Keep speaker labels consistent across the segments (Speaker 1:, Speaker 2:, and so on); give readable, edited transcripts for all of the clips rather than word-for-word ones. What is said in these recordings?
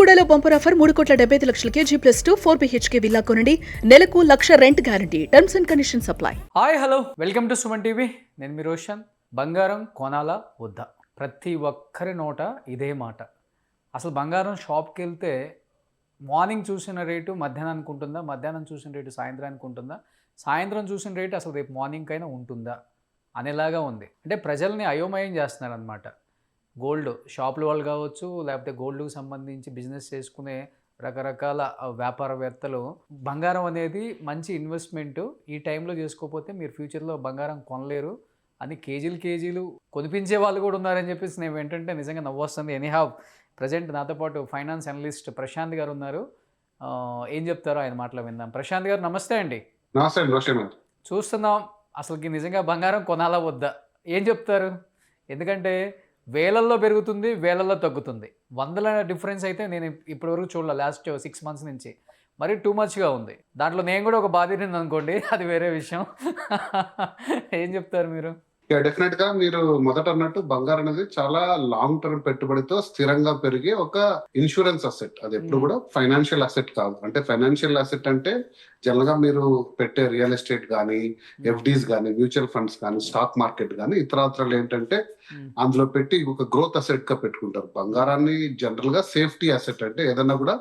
Speaker 1: బెల్లంకొండలో bumper offer 3,75,00,000 G+2 4 BHK villa కొనండి. నెలకు 1,00,000 rent guarantee. Terms and conditions apply.
Speaker 2: Hi hello welcome to Suman TV. నేను మీ రోషన్. బంగారం కొనాలా వద్దా, ప్రతి ఒక్కరి నోట ఇదే మాట. అసలు బంగారం షాప్కి వెళ్తే మార్నింగ్ చూసిన రేటు మధ్యాహ్నానికి ఉంటుందా, మధ్యాహ్నం చూసిన రేటు సాయంత్రానికి ఉంటుందా, సాయంత్రం చూసిన రేటు అసలు రేపు మార్నింగ్కైనా ఉంటుందా అనేలాగా ఉంది. అంటే ప్రజల్ని అయోమయం చేస్తున్నారనమాట. గోల్డ్ షాపుల వాళ్ళు కావచ్చు, లేకపోతే గోల్డ్కి సంబంధించి బిజినెస్ చేసుకునే రకరకాల వ్యాపారవేత్తలు బంగారం అనేది మంచి ఇన్వెస్ట్మెంటు, ఈ టైంలో చేసుకోకపోతే మీరు ఫ్యూచర్లో బంగారం కొనలేరు అని కేజీలు కొనిపించే వాళ్ళు కూడా ఉన్నారని చెప్పేసి నేను ఏంటంటే నిజంగా నవ్వొస్తుంది. ఎనీహావ్ ప్రజెంట్ నాతో పాటు ఫైనాన్స్ అనలిస్ట్ ప్రశాంత్ గారు ఉన్నారు. ఏం చెప్తారో ఆయన మాటలు విందాం. ప్రశాంత్ గారు నమస్తే అండి.
Speaker 3: నమస్తే.
Speaker 2: చూస్తున్నాం అసలుకి నిజంగా బంగారం కొనాలా వద్దా, ఏం చెప్తారు? ఎందుకంటే వేలల్లో పెరుగుతుంది, వేలల్లో తగ్గుతుంది. వందల డిఫరెన్స్ అయితే నేను ఇప్పటివరకు చూడలే లాస్ట్ 6 months నుంచి. మరి టూ మచ్గా ఉంది. దాంట్లో నేను కూడా ఒక బాధ్యత అనుకోండి, అది వేరే విషయం. ఏం చెప్తారు మీరు?
Speaker 3: డెఫినెట్ గా మీరు మొదట అన్నట్టు బంగారం అనేది చాలా లాంగ్ టర్మ్ పెట్టుబడితో స్థిరంగా పెరిగే ఒక ఇన్సూరెన్స్ అసెట్. అది ఎప్పుడు కూడా ఫైనాన్షియల్ అసెట్ కాదు. అంటే ఫైనాన్షియల్ అసెట్ అంటే జనరల్ గా మీరు పెట్టే రియల్ ఎస్టేట్ కానీ, ఎఫ్డీస్ కానీ, మ్యూచువల్ ఫండ్స్ కానీ, స్టాక్ మార్కెట్ కానీ, ఇతరాత్రలు ఏంటంటే అందులో పెట్టి ఒక గ్రోత్ అసెట్ గా పెట్టుకుంటారు. బంగారాన్ని జనరల్ గా సేఫ్టీ అసెట్, అంటే ఏదన్నా కూడా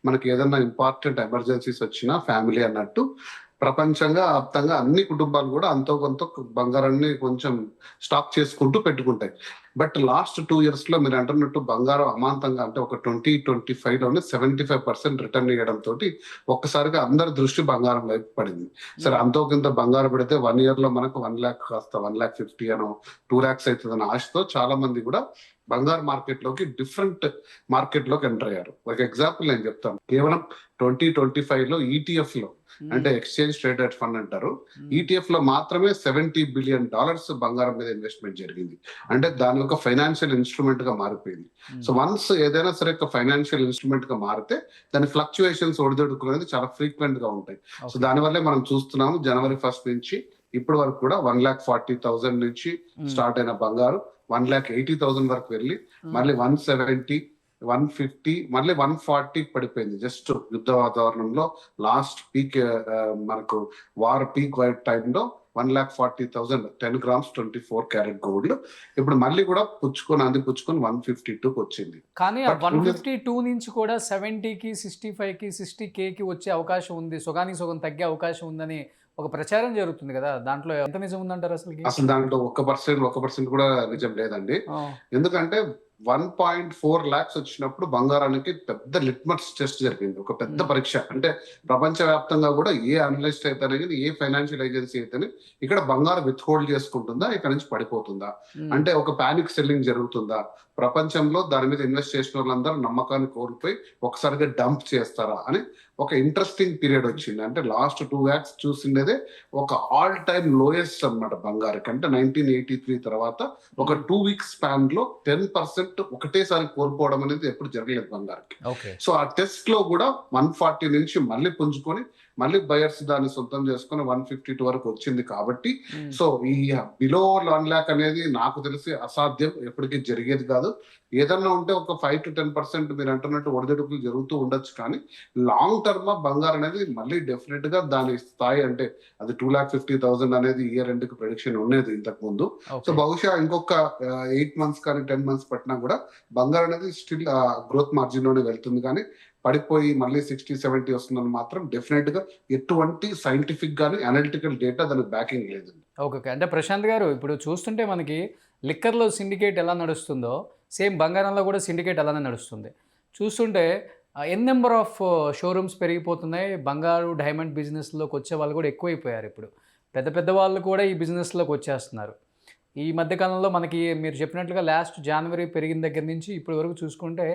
Speaker 3: మనకి ఏదన్నా ఇంపార్టెంట్ ఎమర్జెన్సీస్ వచ్చినా ఫ్యామిలీ అన్నట్టు ప్రపంచంగా ఆప్తంగా అన్ని కుటుంబాలు కూడా అంతో కొంత బంగారాన్ని కొంచెం స్టాక్ చేసుకుంటూ పెట్టుకుంటాయి. బట్ లాస్ట్ 2 years లో మీరు అంటున్నట్టు బంగారం అమాంతంగా, అంటే ఒక 2025 లోనే 75% రిటర్న్ ఇవ్వడంతో ఒక్కసారిగా అందరి దృష్టి బంగారం వైపు పడింది. సరే అంతో కొంత బంగారం పెడితే 1 year లో మనకు 1 lakh కాస్త 1,50,000 అనో 2 lakhs అవుతుందన్న ఆశతో చాలా మంది కూడా బంగారు మార్కెట్ లోకి, డిఫరెంట్ మార్కెట్ లోకి ఎంటర్ అయ్యారు. ఒక ఎగ్జాంపుల్ నేను చెప్తాను. కేవలం 2025 లో ఈటీఎఫ్ లో, అంటే ఎక్స్చేంజ్ ట్రేడెడ్ ఫండ్ అంటారు, ఈటీఎఫ్ లో మాత్రమే $70 billion బంగారం మీద ఇన్వెస్ట్మెంట్ జరిగింది. అంటే దాని ఒక ఫైనాన్షియల్ ఇన్స్ట్రుమెంట్ గా మారిపోయింది. సో వన్స్ ఏదైనా సరే ఒక ఫైనాన్షియల్ ఇన్స్ట్రుమెంట్ గా మారితే దాని ఫ్లక్చుయేషన్స్ ఒడిదొడుకునేది చాలా ఫ్రీక్వెంట్ గా ఉంటాయి. సో దానివల్లే మనం చూస్తున్నాము January 1st నుంచి ఇప్పటి వరకు కూడా 1,40,000 నుంచి స్టార్ట్ అయిన బంగారు 1,80,000 వరకు వెళ్ళి మళ్ళీ 170, 150, మళ్ళీ 140 పడిపోయింది. జస్ట్ యుద్ధ వాతావరణంలో లాస్ట్ పీక్, మనకు వార్ పీక్ టైంలో 1,40,000 10 grams 24 karat గోల్డ్ ఇప్పుడు మళ్ళీ కూడా పుచ్చుకొని 152కి వచ్చింది.
Speaker 2: కానీ 152 నుంచి కూడా 70కి, 65కి, 60Kకి వచ్చే అవకాశం ఉంది, సగానికి సగం తగ్గే అవకాశం ఉందని ఒక ప్రచారం జరుగుతుంది కదా. దాంట్లో ఎంత నిజం ఉందంటారు?
Speaker 3: అసలు దాంట్లో 1% కూడా నిజం లేదండి. ఎందుకంటే 1.4 lakhs వచ్చినప్పుడు బంగారానికి పెద్ద లిట్మస్ టెస్ట్ జరిగింది, ఒక పెద్ద పరీక్ష. అంటే ప్రపంచ వ్యాప్తంగా కూడా ఏ అనలిస్ట్ అయితేనే, ఏ ఫైనాన్షియల్ ఏజెన్సీ అయితేనే ఇక్కడ బంగారం విత్హోల్డ్ చేసుకుంటుందా, ఇక్కడ నుంచి పడిపోతుందా, అంటే ఒక పానిక్ సెల్లింగ్ జరుగుతుందా, ప్రపంచంలో దాని మీద ఇన్వెస్ట్ చేసిన వాళ్ళందరూ నమ్మకాన్ని కోల్పోయి ఒకసారిగా డంప్ చేస్తారా అని ఒక ఇంట్రెస్టింగ్ పీరియడ్ వచ్చింది. అంటే లాస్ట్ 2 lakhs చూసిండేదే ఒక ఆల్ టైమ్ లోయెస్ట్ అన్నమాట బంగారుకి. అంటే 1983 తర్వాత ఒక 2 weeks స్పాన్ లో 10% ఒకటేసారి కోల్పోవడం అనేది ఎప్పుడు జరగలేదు బంగారుకి. సో ఆ టెస్ట్ లో కూడా 140 నుంచి మళ్ళీ పుంజుకొని మళ్ళీ బయర్స్ దాన్ని సొంతం చేసుకుని 152 వరకు వచ్చింది. కాబట్టి సో ఈ బిలో 1 lakh అనేది నాకు తెలిసి అసాధ్యం, ఎప్పటికీ జరిగేది కాదు. ఏదన్నా ఉంటే ఒక 5 to 10% మీరు అంటున్నట్టు ఒడిదుడుకులు జరుగుతూ ఉండొచ్చు, కానీ లాంగ్ టర్మ్ బంగారం అనేది మళ్ళీ డెఫినెట్ గా దాని స్థాయి, అంటే అది 2,50,000 అనేది ఇయర్ ఎండ్ కి ప్రెడిక్షన్ ఉండేది ఇంతకు ముందు. సో బహుశా ఇంకొక 8 months కానీ 10 months పట్టినా కూడా బంగారం అనేది స్టిల్ గ్రోత్ మార్జిన్ లోనే వెళ్తుంది. కానీ పడిపోయి మళ్ళీ 60-70 వస్తుందని మాత్రం డెఫినెట్ గా ఎటువంటి సైంటిఫిక్ గానీ అనలిటికల్ డేటా దానికి బ్యాకింగ్ లేదు.
Speaker 2: ఓకే. అంటే ప్రశాంత్ గారు, ఇప్పుడు చూస్తుంటే మనకి లిక్కర్లో సిండికేట్ ఎలా నడుస్తుందో సేమ్ బంగారంలో కూడా సిండికేట్ అలానే నడుస్తుంది. చూస్తుంటే నెంబర్ ఆఫ్ షోరూమ్స్ పెరిగిపోతున్నాయి. బంగారు డైమండ్ బిజినెస్లోకి వచ్చే వాళ్ళు కూడా ఎక్కువైపోయారు. ఇప్పుడు పెద్ద వాళ్ళు కూడా ఈ బిజినెస్లోకి వచ్చేస్తున్నారు. ఈ మధ్యకాలంలో మనకి మీరు చెప్పినట్లుగా లాస్ట్ January పెరిగిన దగ్గర నుంచి ఇప్పటి వరకు చూసుకుంటే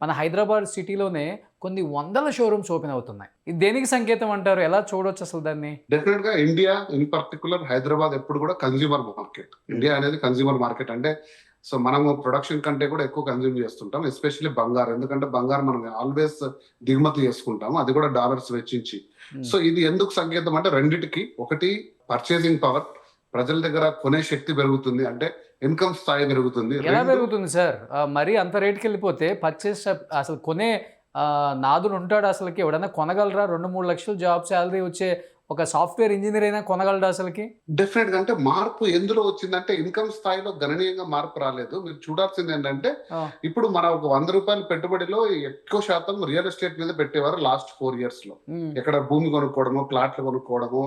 Speaker 2: మన హైదరాబాద్ సిటీలోనే కొన్ని వందల షోరూమ్స్ ఓపెన్ అవుతున్నాయి. ఇది దేనికి సంకేతం అంటారు? ఎలా చూడవచ్చు అసలు దాన్ని?
Speaker 3: డెఫినెట్ గా ఇండియా, ఇన్ పర్టికులర్ హైదరాబాద్ ఎప్పుడు కూడా కన్స్యూమర్ మార్కెట్. ఇండియా అనేది కన్స్యూమర్ మార్కెట్. అంటే సో మనము ప్రొడక్షన్ కంటే కూడా ఎక్కువ కన్స్యూమ్ చేస్తుంటాం, ఎస్పెషల్లీ బంగారం. ఎందుకంటే బంగారం మనం ఆల్వేస్ దిగుమతి చేసుకుంటాము, అది కూడా డాలర్స్ వెచ్చించి. సో ఇది ఎందుకు సంకేతం అంటే రెండిటికి, ఒకటి పర్చేసింగ్ పవర్, ప్రజల దగ్గర కొనే శక్తి పెరుగుతుంది, అంటే ఇన్కమ్ స్థాయి పెరుగుతుంది.
Speaker 2: ఎలా పెరుగుతుంది సార్? మరి అంత రేట్కి వెళ్ళిపోతే పర్చేస్ అసలు కొనే నాదుడు ఉంటాడు అసలుకి? ఎవడన్నా కొనగలరా? 2-3 లక్షలు జాబ్ శాలరీ వచ్చే ఒక సాఫ్ట్వేర్ ఇంజనీర్ అయినా కొనగలడా అసలుకి?
Speaker 3: డెఫినెట్ గా అంటే మార్పు ఎందులో వచ్చిందంటే ఇన్కమ్ స్థాయిలో గణనీయంగా మార్పు రాలేదు. మీరు చూడాల్సింది ఏంటంటే ఇప్పుడు మన ఒక 100 రూపాయల పెట్టుబడిలో ఎక్కువ శాతం రియల్ ఎస్టేట్ మీద పెట్టేవారు లాస్ట్ 4 years లో. ఎక్కడ భూమి కొనుక్కోవడము, ప్లాట్లు కొనుక్కోవడము,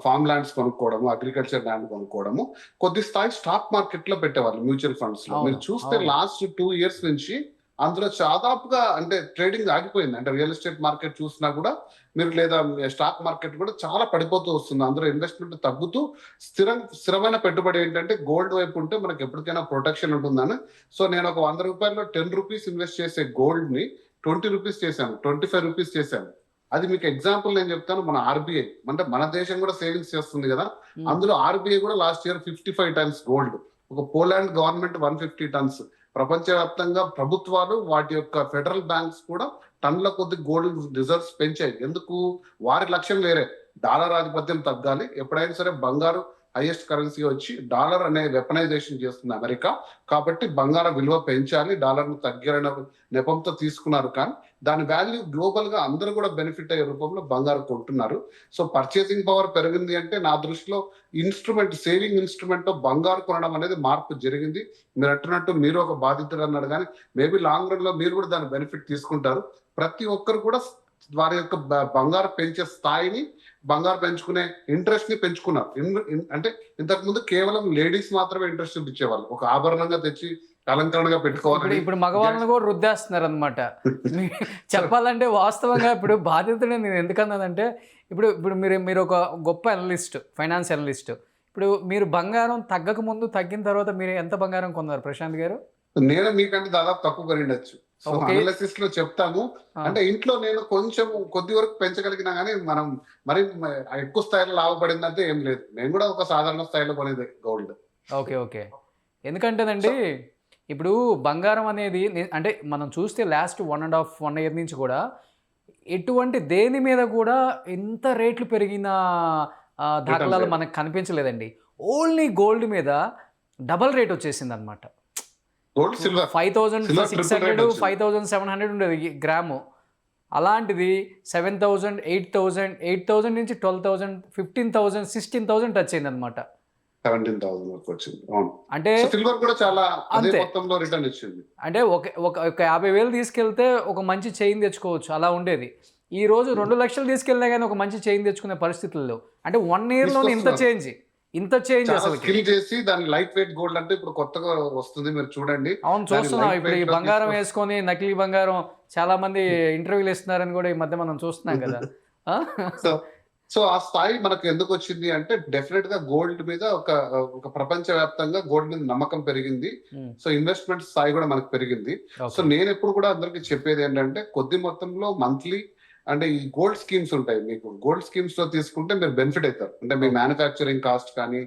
Speaker 3: ఫార్మ్ ల్యాండ్స్ కొనుక్కోవడము, అగ్రికల్చర్ ల్యాండ్ కొనుక్కోవడము, కొద్ది స్థాయి స్టాక్ మార్కెట్ లో పెట్టేవాళ్ళు, మ్యూచువల్ ఫండ్స్ లో. మీరు చూస్తే లాస్ట్ 2 years నుంచి అందులో దాదాపుగా అంటే ట్రేడింగ్ ఆగిపోయింది. అంటే రియల్ ఎస్టేట్ మార్కెట్ చూసినా కూడా మీరు, లేదా స్టాక్ మార్కెట్ కూడా చాలా పడిపోతూ వస్తుంది. అందులో ఇన్వెస్ట్మెంట్ తగ్గుతూ స్థిరమైన పెట్టుబడి ఏంటంటే గోల్డ్ వైపు ఉంటే మనకి ఎప్పటికైనా ప్రొటెక్షన్ ఉంటుందని. సో నేను ఒక 100 రూపాయల్లో 10 రూపీస్ ఇన్వెస్ట్ చేసే గోల్డ్ ని 20 రూపీస్ చేశాను, 25 రూపీస్ చేశాను. అది మీకు ఎగ్జాంపుల్ నేను చెప్తాను. మన ఆర్బీఐ అంటే మన దేశం కూడా సేవింగ్స్ చేస్తుంది కదా, అందులో ఆర్బీఐ కూడా లాస్ట్ ఇయర్ 55 టన్స్ గోల్డ్, ఒక పోలాండ్ గవర్నమెంట్ 150 టన్స్, ప్రపంచవ్యాప్తంగా ప్రభుత్వాలు వాటి యొక్క ఫెడరల్ బ్యాంక్స్ కూడా టన్నుల కొద్ది గోల్డ్ రిజర్వ్స్ పెంచాయి. ఎందుకు? వారి లక్ష్యం వేరే, డాలర్ ఆధిపత్యం తగ్గాలి. ఎప్పుడైనా సరే బంగారు హైయెస్ట్ కరెన్సీ వచ్చి డాలర్ అనే వెపనైజేషన్ చేస్తుంది అమెరికా, కాబట్టి బంగారం విలువ పెంచాలి, డాలర్ ను తగ్గాలనే నెపంతో తీసుకున్నారు. కానీ దాని వాల్యూ గ్లోబల్ గా అందరూ కూడా బెనిఫిట్ అయ్యే రూపంలో బంగారం కొంటున్నారు. సో పర్చేసింగ్ పవర్ పెరిగింది అంటే నా దృష్టిలో ఇన్స్ట్రుమెంట్, సేవింగ్ ఇన్స్ట్రుమెంట్ బంగారు కొనడం అనేది మార్పు జరిగింది. మీరు అంటున్నట్టు మీరు ఒక బాధితుడు అన్నాడు, కానీ మేబీ లాంగ్ రన్ లో మీరు కూడా దాని బెనిఫిట్ తీసుకుంటారు. ప్రతి ఒక్కరు కూడా వారి యొక్క బంగారు పెంచే స్థాయిని, బంగారు పెంచుకునే ఇంట్రెస్ట్ ని పెంచుకున్నారు. అంటే ఇంతకు ముందు కేవలం లేడీస్ మాత్రమే ఇంట్రెస్ట్ చూపించేవాళ్ళు, ఒక ఆభరణంగా తెచ్చి అలంకరణగా పెట్టుకోవాలి.
Speaker 2: ఇప్పుడు మగవాళ్ళని కూడా రుద్దేస్తున్నారు అనమాట. చెప్పాలంటే వాస్తవంగా ఇప్పుడు బాధితుడే నేను ఎందుకన్నానంటే, ఇప్పుడు ఇప్పుడు మీరు ఒక గొప్ప అనలిస్ట్, ఫైనాన్స్ అనలిస్ట్. ఇప్పుడు మీరు బంగారం తగ్గక ముందు, తగ్గిన తర్వాత మీరు ఎంత బంగారం కొన్నారు ప్రశాంత్ గారు?
Speaker 3: నేను మీకంటే దాదాపు తక్కువ కొనిండొచ్చు. సో అనాలిసిస్ లో చెప్తాము. అంటే ఇంట్లో నేను కొంచెం కొద్ది వరకు పెంచగలిగినా కానీ మనం మరి ఎక్కువ స్థాయిలో లాభపడిందంటే ఏం లేదు. నేను కూడా ఒక సాధారణ స్థాయిలో కొనేది గోల్డ్.
Speaker 2: ఓకే. ఎందుకంటేనండి ఇప్పుడు బంగారం అనేది అంటే మనం చూస్తే లాస్ట్ 1.5 year నుంచి కూడా ఎటువంటి దేని మీద కూడా ఎంత రేట్లు పెరిగిన దాఖలాలు మనకు కనిపించలేదండి. ఓన్లీ గోల్డ్ మీద డబల్ రేట్ వచ్చేసింది అనమాట. 5,600, 5,700 ఉండేది గ్రాము. అలాంటిది 7,000, 8,000, 8,000 నుంచి 12,000, 15,000, 16,000 టచ్ అయింది అనమాట.
Speaker 3: 17,000 వరకు వచ్చింది.
Speaker 2: అంటే
Speaker 3: సిల్వర్ కూడా చాలా అదే మొత్తంలో రిటర్న్ ఇచ్చింది.
Speaker 2: అంటే ఒక 50,000 తీసుకెళ్తే ఒక మంచి చైన్ తెచ్చుకోవచ్చు, అలా ఉండేది. ఈ రోజు 2 లక్షలు తీసుకెళ్ళినా కానీ ఒక మంచి చైన్ తెచ్చుకునే పరిస్థితుల్లో, అంటే 1 year లోనే ఇంత చేంజ్ అసలు
Speaker 3: స్కిల్ చేసి దాని లైట్ వెయిట్ గోల్డ్ అంటే ఇప్పుడు కొత్తగా వస్తుంది, మీరు చూడండి.
Speaker 2: అవును, చూస్తున్నాం. ఇప్పుడు ఈ బంగారం వేసుకొని నకిలీ బంగారం చాలా మంది ఇంటర్వ్యూలు ఇస్తున్నారని కూడా ఈ మధ్య మనం చూస్తున్నాం కదా.
Speaker 3: సో ఆ స్థాయి మనకు ఎందుకు వచ్చింది అంటే డెఫినెట్ గా గోల్డ్ మీద ఒక ప్రపంచ వ్యాప్తంగా గోల్డ్ మీద నమ్మకం పెరిగింది. సో ఇన్వెస్ట్మెంట్ స్థాయి కూడా మనకు పెరిగింది. సో నేను ఎప్పుడు కూడా అందరికి చెప్పేది ఏంటంటే కొద్ది మొత్తంలో మంత్లీ అంటే ఈ గోల్డ్ స్కీమ్స్ ఉంటాయి. మీకు గోల్డ్ స్కీమ్స్ లో తీసుకుంటే మీరు బెనిఫిట్ అవుతారు. అంటే మీ మ్యానుఫ్యాక్చరింగ్ కాస్ట్ కానీ,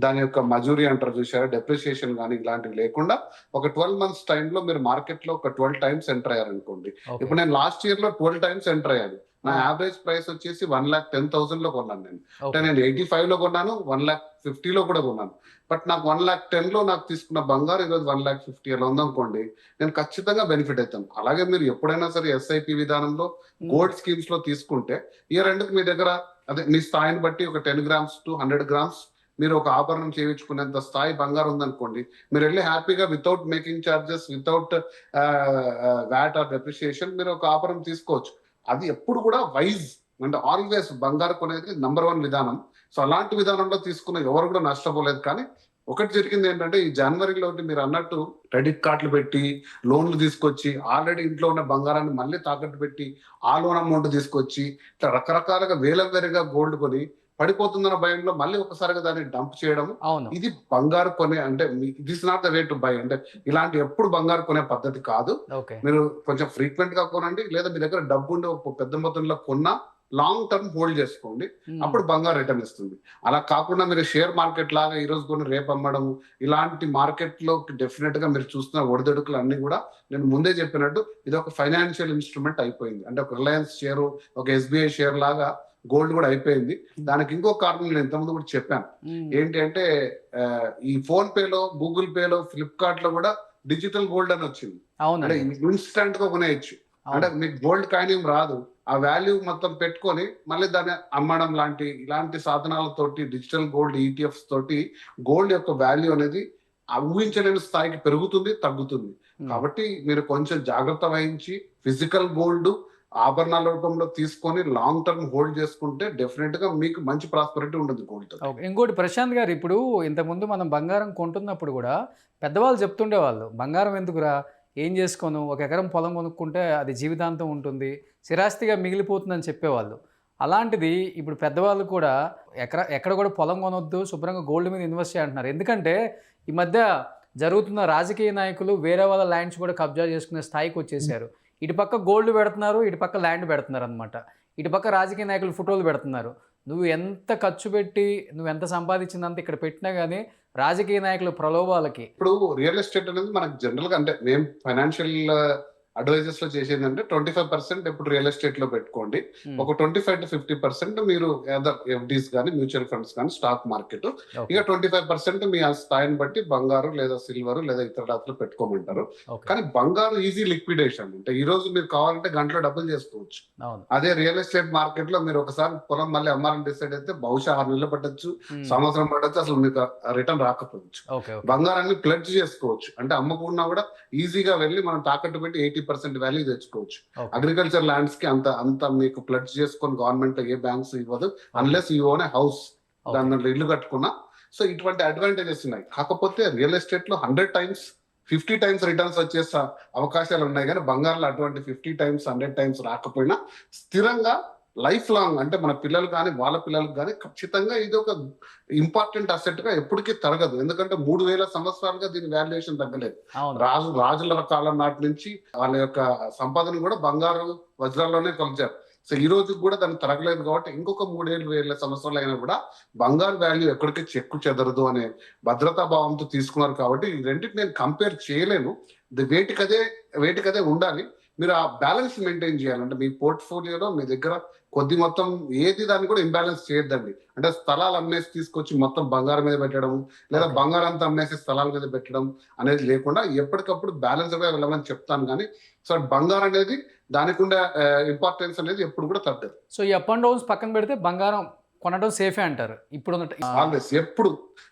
Speaker 3: దాని యొక్క మజూరీ అంటారు చూసారా, డెప్రిసియేషన్ కానీ ఇలాంటివి లేకుండా ఒక 12 months టైంలో మీరు మార్కెట్ లో ఒక 12 times ఎంటర్ అయ్యారనుకోండి. ఇప్పుడు నేను లాస్ట్ ఇయర్ లో 12 times ఎంటర్ అయ్యాను. నా యావరేజ్ ప్రైస్ వచ్చేసి 1,10,000 లో కొన్నాను నేను. అంటే నేను 85 లో కొన్నాను, 1,50,000 లో కూడా కొన్నాను. బట్ నాకు 1,10,000 లో నాకు తీసుకున్న బంగారు ఈరోజు 1,50,000 అలా ఉందనుకోండి, నేను ఖచ్చితంగా బెనిఫిట్ అవుతాను. అలాగే మీరు ఎప్పుడైనా సరే ఎస్ఐపి విధానంలో గోల్డ్ స్కీమ్స్ లో తీసుకుంటే ఇయర్ ఎండ్కి మీ దగ్గర అదే మీ స్థాయిని బట్టి ఒక 10 grams to 100 grams మీరు ఒక ఆభరణం చేయించుకునేంత స్థాయి బంగారం ఉందనుకోండి, మీరు వెళ్ళి హ్యాపీగా without making charges, without VAT or depreciation మీరు ఒక ఆభరణం తీసుకోవచ్చు. అది ఎప్పుడు కూడా వైజ్ అంటే ఆల్వేస్ బంగారు కొనేది నంబర్ 1 విధానం. సో అలాంటి విధానంలో తీసుకున్న ఎవరు కూడా నష్టపోలేదు. కానీ ఒకటి జరిగింది ఏంటంటే ఈ జనవరిలో మీరు అన్నట్టు క్రెడిట్ కార్డులు పెట్టి లోన్లు తీసుకొచ్చి ఆల్రెడీ ఇంట్లో ఉన్న బంగారాన్ని మళ్ళీ తాకట్టు పెట్టి ఆ లోన్ అమౌంట్ తీసుకొచ్చి ఇట్లా రకరకాలుగా వేలవేరుగా గోల్డ్ కొని పడిపోతుందన్న భయంలో మళ్ళీ ఒకసారిగా దాన్ని డంప్ చేయడం, ఇది బంగారు కొనే అంటే this not the way to buy. అంటే ఇలాంటి ఎప్పుడు బంగారు కొనే పద్ధతి కాదు. మీరు కొంచెం ఫ్రీక్వెంట్ గా కొనండి, లేదా మీ దగ్గర డబ్బు ఉండి ఒక పెద్ద మొత్తంలో కొన్నా లాంగ్ టర్మ్ హోల్డ్ చేసుకోండి, అప్పుడు బంగారు రిటర్న్ ఇస్తుంది. అలా కాకుండా మీరు షేర్ మార్కెట్ లాగా ఈ రోజు కొన్ని రేపు అమ్మడం, ఇలాంటి మార్కెట్ లో డెఫినెట్ గా మీరు చూస్తున్న ఒడిదొడుకులు అన్ని కూడా నేను ముందే చెప్పినట్టు ఇది ఒక ఫైనాన్షియల్ ఇన్స్ట్రుమెంట్ అయిపోయింది. అంటే ఒక రిలయన్స్ షేర్, ఒక ఎస్బీఐ షేర్ లాగా గోల్డ్ కూడా అయిపోయింది. దానికి ఇంకో కారణం నేను ఇంతకుముందు కూడా చెప్పాను. ఏంటి అంటే ఈ ఫోన్ పేలో, గూగుల్ పేలో, ఫ్లిప్కార్ట్ లో కూడా డిజిటల్ గోల్డ్ అని వచ్చింది. అంటే ఇన్స్టెంట్ గా కొనేయచ్చు. అంటే మీకు గోల్డ్ కాయిన్ ఏం రాదు. ఆ వాల్యూ మొత్తం పెట్టుకొని మళ్ళీ దాన్ని అమ్మడం ఇలాంటి సాధనాలతోటి డిజిటల్ గోల్డ్ ఈటీఎఫ్స్ తోటి గోల్డ్ యొక్క వాల్యూ అనేది ఊహించలేని స్థాయికి పెరుగుతుంది, తగ్గుతుంది. కాబట్టి మీరు కొంచెం జాగ్రత్త వహించి ఫిజికల్ గోల్డ్ ఆభరణాల రూపంలో తీసుకొని లాంగ్ టర్మ్ హోల్డ్ చేసుకుంటే డెఫినెట్ గా మీకు మంచి ప్రాస్పరిటీ ఉంటుంది గోల్డ్.
Speaker 2: ఇంకోటి ప్రశాంత్ గారు, ఇప్పుడు ఇంతకుముందు మనం బంగారం కొంటున్నప్పుడు కూడా పెద్దవాళ్ళు చెప్తుండేవాళ్ళు, బంగారం ఎందుకురా, ఏం చేసుకోను, 1 ఎకరం పొలం కొనుక్కుంటే అది జీవితాంతం ఉంటుంది, స్థిరాస్తిగా మిగిలిపోతుందని చెప్పేవాళ్ళు. అలాంటిది ఇప్పుడు పెద్దవాళ్ళు కూడా ఎక్కడ కూడా పొలం కొనొద్దు, శుభ్రంగా గోల్డ్ మీద ఇన్వెస్ట్ చేయంటున్నారు. ఎందుకంటే ఈ మధ్య జరుగుతున్న రాజకీయ నాయకులు వేరే వాళ్ళ ల్యాండ్స్ కూడా కబ్జా చేసుకునే స్థాయికి వచ్చేసారు. ఇటుపక్క గోల్డ్ పెడుతున్నారు, ఇటుపక్క ల్యాండ్ పెడుతున్నారు అనమాట. ఇటుపక్క రాజకీయ నాయకులు ఫోటోలు పెడుతున్నారు. నువ్వు ఎంత ఖర్చు పెట్టి నువ్వు ఎంత సంపాదించిందంత ఇక్కడ పెట్టినా కానీ రాజకీయ నాయకుల ప్రలోభాలకి.
Speaker 3: ఇప్పుడు రియల్ ఎస్టేట్ అనేది మనకు జనరల్ గా అంటే మేము ఫైనాన్షియల్ అడ్వైజర్స్ లో చేసేది అంటే 25% ఎప్పుడు రియల్ ఎస్టేట్ లో పెట్టుకోండి, ఒక 25 to 50% మీరు ఎఫ్డీస్ కానీ మ్యూచువల్ ఫండ్స్ కానీ స్టాక్ మార్కెట్, ఇక 25% మీ స్థాయిని బట్టి బంగారు లేదా సిల్వర్ లేదా ఇతర డాక్టర్లు పెట్టుకోమంటారు. కానీ బంగారు ఈజీ లిక్విడేషన్, అంటే ఈ రోజు మీరు కావాలంటే గంటలో డబ్బులు చేసుకోవచ్చు. అదే రియల్ ఎస్టేట్ మార్కెట్ లో మీరు ఒకసారి పొలం మళ్ళీ అమ్మాలని డిసైడ్ అయితే బహుశా 6 నెలలు పట్టచ్చు, సంవత్సరం పట్టచ్చు, అసలు మీకు రిటర్న్ రాకపోవచ్చు. బంగారాన్ని ప్లెడ్జ్ చేసుకోవచ్చు, అంటే అమ్ముకున్నా కూడా ఈజీగా వెళ్ళి మనం తాకట్టు పెట్టి 80% వాల్యూ తెచ్చుకోవచ్చు. అగ్రికల్చర్ ల్యాండ్స్ కి అంత మీకు ప్లెడ్జ్ చేసుకొని గవర్నమెంట్ ఏ బ్యాంక్స్ ఇవ్వదు unless you own A house, దాని ఇల్లు కట్టుకున్నా. సో ఇటువంటి అడ్వాంటేజెస్ ఉన్నాయి. కాకపోతే రియల్ ఎస్టేట్ లో 100 times 50 times రిటర్న్స్ వచ్చే అవకాశాలు ఉన్నాయి. కానీ బంగారంలో అటువంటి 50 times 100 times రాకపోయినా స్థిరంగా లైఫ్ లాంగ్, అంటే మన పిల్లలు కానీ వాళ్ళ పిల్లలకు కానీ ఖచ్చితంగా ఇది ఒక ఇంపార్టెంట్ అసెట్ గా ఎప్పటికీ తరగదు. ఎందుకంటే 3000 సంవత్సరాలుగా దీని వాల్యుయేషన్ తగ్గలేదు. రాజుల కాలం నాటి నుంచి వాళ్ళ యొక్క సంపదను కూడా బంగారు వజ్రాల్లోనే కొలిచారు. సో ఈ రోజు కూడా దాన్ని తరగలేదు. కాబట్టి ఇంకొక 3000 సంవత్సరాలు అయినా కూడా బంగారు వాల్యూ ఎక్కడికి చెక్కు చెదరదు అనే భద్రతా భావంతో తీసుకున్నారు. కాబట్టి ఈ రెండింటిని నేను కంపేర్ చేయలేను. వేటికదే ఉండాలి. మీరు ఆ బ్యాలెన్స్ మెయింటైన్ చేయాలంటే మీ పోర్ట్ఫోలియోలో మీ దగ్గర కొద్ది మొత్తం ఏది దాన్ని కూడా ఇంబ్యాలెన్స్ చేయొద్దండి. అంటే స్థలాలు అమ్మేసి తీసుకొచ్చి మొత్తం బంగారం మీద పెట్టడం, లేదా బంగారం అంతా అమ్మేసి స్థలాల మీద పెట్టడం అనేది లేకుండా ఎప్పటికప్పుడు బ్యాలెన్స్ గా వెళ్ళమని చెప్తాను. కానీ సో బంగారం అనేది దానికి ఉండే ఇంపార్టెన్స్ అనేది ఎప్పుడు కూడా తగ్గదు.
Speaker 2: సో ఈ అప్ అండ్ డౌన్స్ పక్కన పెడితే బంగారం కొనడం సేఫే అంటారు ఇప్పుడు
Speaker 3: ఆల్వేస్.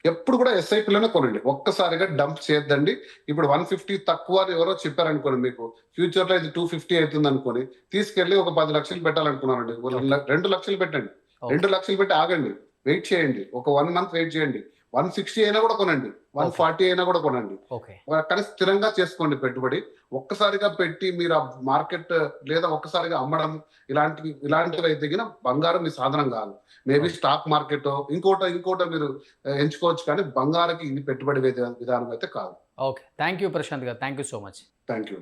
Speaker 3: ఎప్పుడు కూడా ఎస్ఐపిలోనే కొనండి, ఒక్కసారిగా డంప్ చేయొద్దండి. ఇప్పుడు 150 తక్కువ అని ఎవరో చెప్పారనుకోండి, మీకు ఫ్యూచర్ లో ఇది 250 అవుతుంది అనుకోని తీసుకెళ్లి ఒక 10 లక్షలు పెట్టాలనుకున్నారండి, 2 లక్షలు పెట్టండి. 2 లక్షలు పెట్టి ఆగండి, వెయిట్ చేయండి, ఒక 1 month వెయిట్ చేయండి. 160 అయినా కూడా కొనండి, 140 అయినా కూడా కొనండి. కానీ స్థిరంగా చేసుకోండి పెట్టుబడి. ఒక్కసారిగా పెట్టి మీరు ఆ మార్కెట్ లేదా ఒక్కసారిగా అమ్మడం ఇలాంటివి అయితే బంగారం మీ సాధనం కాదు. మేబీ స్టాక్ మార్కెట్ ఇంకోటో మీరు ఎంచుకోవచ్చు, కానీ బంగారానికి ఇది పెట్టుబడి విధానం అయితే కాదు.
Speaker 2: ఓకే, థ్యాంక్ యూ ప్రశాంత్ గారు, thank you so much.
Speaker 3: Thank you.